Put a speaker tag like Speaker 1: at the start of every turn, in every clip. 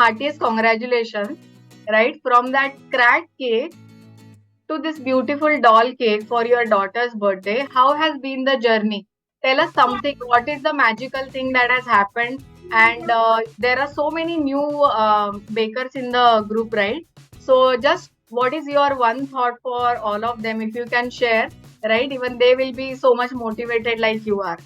Speaker 1: heartiest congratulations, right? From that cracked cake to this beautiful doll cake for your daughter's birthday. How has been the journey? Tell us something. What is the magical thing that has happened? And there are so many new bakers in the group, right? So, just what is your one thought for all of them? If you can share, right? Even they will be so much motivated like you are.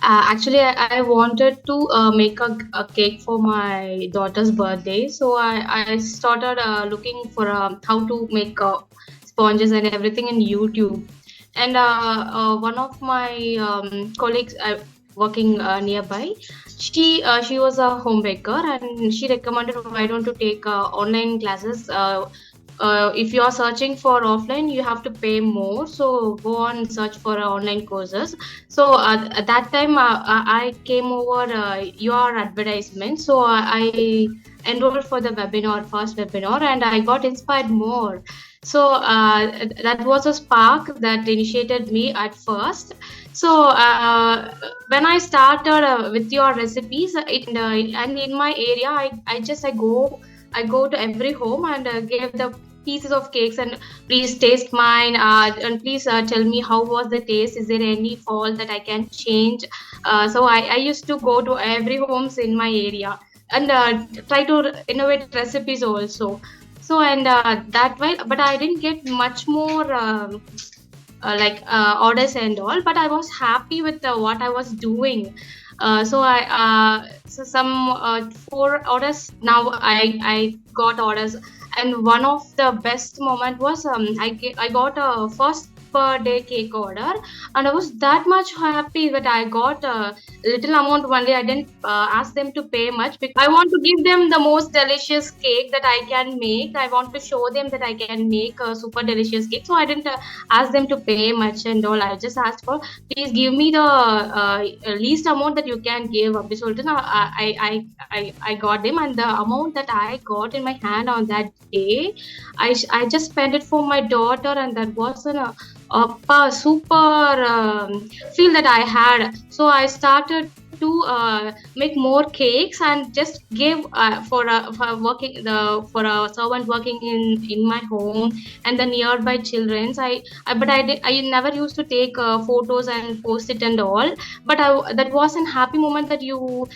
Speaker 2: Actually, I wanted to make a cake for my daughter's birthday. So I started looking for how to make sponges and everything in YouTube. And one of my colleagues working nearby, she was a home baker, and she recommended, why don't you take online classes. If you are searching for offline, you have to pay more, so go on search for online courses. So at that time, I came over your advertisement, so I enrolled for the webinar, first webinar, and I got inspired more. So that was a spark that initiated me at first. So when I started with your recipes, and in my area, I go to every home and gave the pieces of cakes, and please taste mine, and please tell me how was the taste, is there any fault that I can change. So I used to go to every homes in my area and try to innovate recipes also. So and that way, but I didn't get much more orders and all, but I was happy with what I was doing. So some 4 orders now, I got orders. And one of the best moment was I got a first per day cake order, and I was that much happy that I got a little amount only. I didn't ask them to pay much, because I want to give them the most delicious cake that I can make. I want to show them that I can make a super delicious cake, so I didn't ask them to pay much and all. I just asked for, please give me the least amount that you can give. So I got them, and the amount that I got in my hand on that day, I just spent it for my daughter, and that was a super feel that I had. So I started to make more cakes and just give for a servant working in my home and the nearby childrens. I never used to take photos and post it and all. But that was an happy moment that you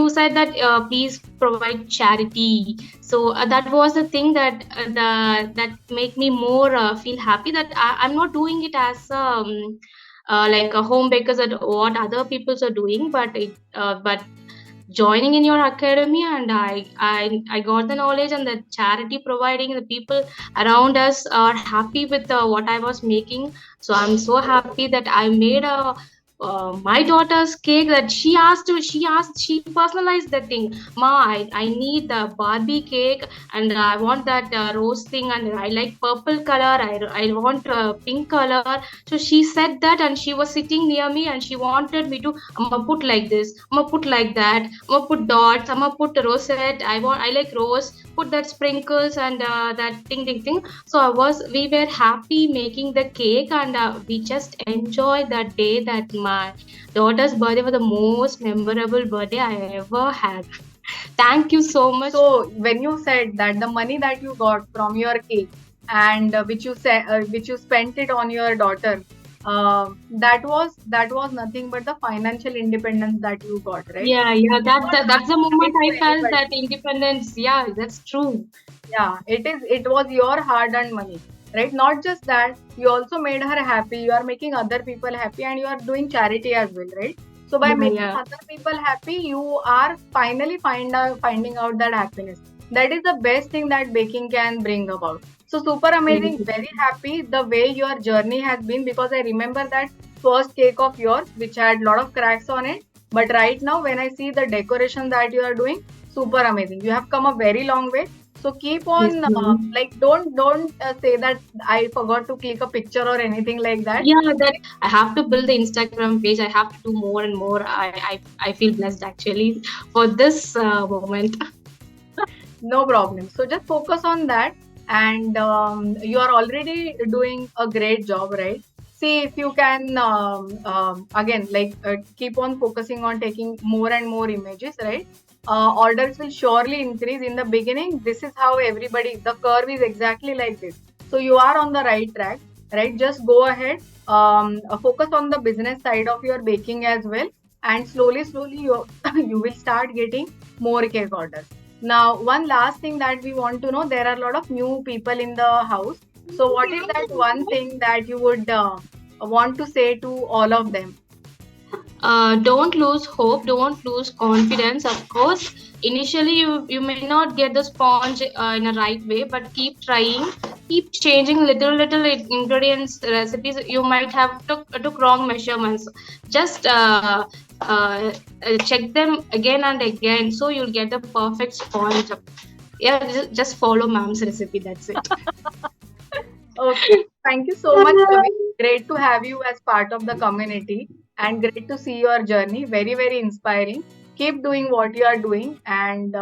Speaker 2: said that please provide charity. So that was the thing that make me more feel happy, that I'm not doing it as like a home bakers at what other peoples are doing, but joining in your academy, and I got the knowledge, and the charity providing, the people around us are happy with what I was making. So I'm so happy that I made a my daughter's cake that she personalized the thing. Ma, I need the Barbie cake, and I want that rose thing, and I like purple color, I want pink color. So she said that, and she was sitting near me, and she wanted me to, I'm gonna put like this, I'm gonna put like that, I'm gonna put dots, I'm gonna put a rosette, I like rose, put that sprinkles, and that thing. So we were happy making the cake, and we just enjoyed that day. That my daughter's birthday was the most memorable birthday I ever had. Thank you so much.
Speaker 1: So when you said that the money that you got from your cake and which you spent it on your daughter, that was nothing but the financial independence that you got, right?
Speaker 2: Yeah,
Speaker 1: It was
Speaker 2: that's the
Speaker 1: not
Speaker 2: moment
Speaker 1: given
Speaker 2: I
Speaker 1: to
Speaker 2: felt that
Speaker 1: anybody.
Speaker 2: independence. Yeah, that's true.
Speaker 1: Yeah, it was your hard-earned money, right? Not just that, you also made her happy. You are making other people happy, and you are doing charity as well, right? So by making
Speaker 2: Yeah.
Speaker 1: other people happy, you are finally finding out that happiness. That is the best thing that baking can bring about. So super amazing,
Speaker 2: Thank
Speaker 1: very happy the way your journey has been, because I remember that first cake of yours which had a lot of cracks on it. But right now, when I see the decoration that you are doing, super amazing. You have come a very long way. So keep
Speaker 2: Yes,
Speaker 1: on
Speaker 2: ma'am.
Speaker 1: like don't say that I forgot to click a picture or anything like that.
Speaker 2: Yeah, that I have to build the Instagram page. I have to do more and more. I feel blessed actually for this moment.
Speaker 1: No problem. So just focus on that, and you are already doing a great job, right? see if you can again like keep on focusing on taking more and more images, right? Orders will surely increase in the beginning. This is how everybody, the curve is exactly like this. So you are on the right track, right? Just go ahead, focus on the business side of your baking as well, and slowly you you will start getting more cake orders. Now one last thing that we want to know, there are a lot of new people in the house, so what is that one thing that you would want to say to all of them?
Speaker 2: Don't lose hope, don't lose confidence. Of course, initially you may not get the sponge in a right way, but keep trying, keep changing little ingredients, recipes. You might have took wrong measurements. Just check them again and again, so you'll get the perfect sponge. Yeah, just follow mom's recipe. That's it.
Speaker 1: Okay. Thank you so much, Ravi. Great to have you as part of the community and great to see your journey. Very, very inspiring. Keep doing what you are doing. And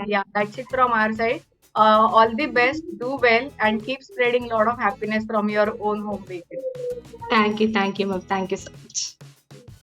Speaker 1: yeah, that's it from our side. All the best, do well, and keep spreading a lot of happiness from your own home bakery.
Speaker 2: Thank you, ma'am. Thank you so much.